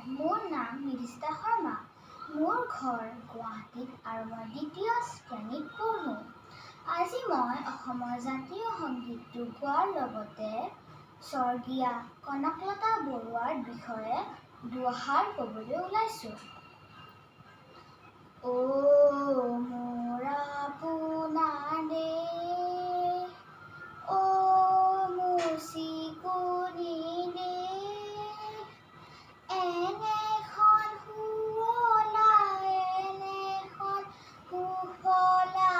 মোৰ নাম নিধিষ্টা শৰ্মা। মোৰ ঘৰ গুৱাহাটীত আৰু মই দ্বিতীয় শ্ৰেণীত পঢ়োঁ। আজি মই অসমৰ জাতীয় সংগীতটো গোৱাৰ লগতে স্বৰ্গীয়া কনকলতা বৰুৱাৰ বিষয়ে দুআষাৰ ক'বলৈ ওলাইছোঁ। অ' মোৰ আপোনাৰ দেশ, অ' মোৰ চিকুনি দেশ, এনেখন শুৱলা, এনেখন সুফলা,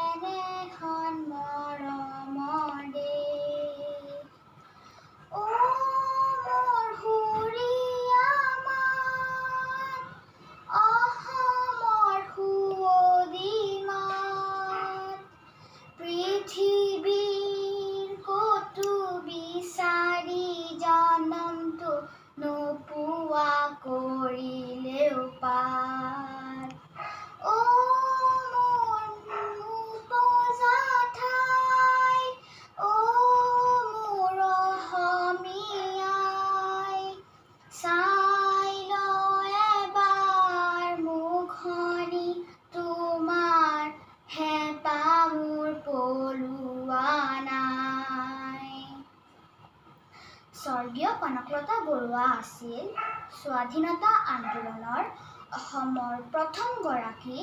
এনেখন মৰমৰ দেশ। অ' মোৰ সুৰীয়া মান, অসমৰ সুৱদী মাত, পৃথিৱীৰ ক'তো বিচাৰি জনমটো নোপোৱা কৰিলেও পাত। অ' মোৰ উপজা ঠাই, অ' মোৰ অসমীয়াই, চাই ল এবাৰ মুখনি তোমাৰ, হেঁপাহ মোৰ পলোৱা নাই। স্বৰ্গীয় কনকলতা বৰুৱা আছিল স্বাধীনতা আন্দোলনৰ অসমৰ প্ৰথমগৰাকী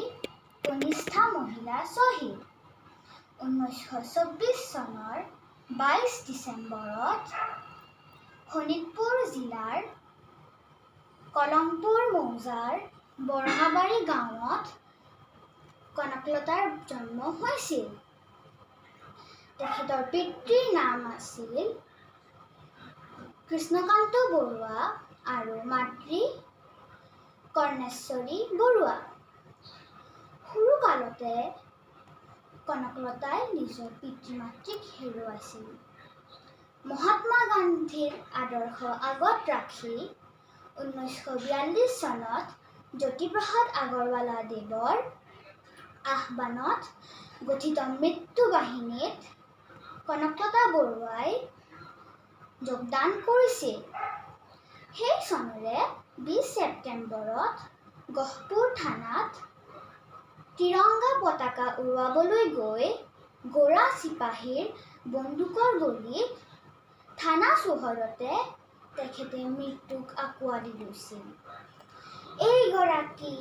কনিষ্ঠ মহিলা শ্বহীদ। 1924 চনৰ 22 ডিচেম্বৰত শোণিতপুৰ জিলাৰ কলমপুৰ মৌজাৰ বৰঙাবাৰী গাঁৱত কনকলতাৰ জন্ম হৈছিল। তেখেতৰ পিতৃৰ নাম আছিল কৃষ্ণকান্ত বৰুৱা আৰু মাতৃ কৰ্ণেশ্বৰী বৰুৱা। সৰুকালতে কনকলতাই নিজৰ পিতৃ-মাতৃক হেৰুৱাইছিল। মহাত্মা গান্ধীৰ আদৰ্শ আগত ৰাখি 1942 চনত জ্যোতিপ্ৰসাদ আগৰৱালা দেৱৰ আহ্বানত গঠিত মৃত্যু বাহিনীত কনকলতা বৰুৱাই যোগদান কৰিছিল। সেই চনৰে 20 ছেপ্টেম্বৰত গহপুৰ থানাত ত্ৰিৰংগা পতাকা উৰুৱাবলৈ গৈ গোৰা চিপাহীৰ বন্দুকৰ গুলীত থানা চৌহদতে তেখেতে মৃত্যুক আঁকোৱালি লৈছিল। এইগৰাকী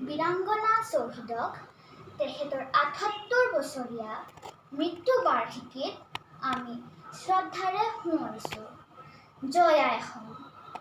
বীৰাংগনা শ্বহীদক তেখেতৰ ৭৮ বছৰীয়া মৃত্যু বাৰ্ষিকীত আমি শ্ৰদ্ধাৰে সুঁৱৰিছোঁ। জয় আই অসম।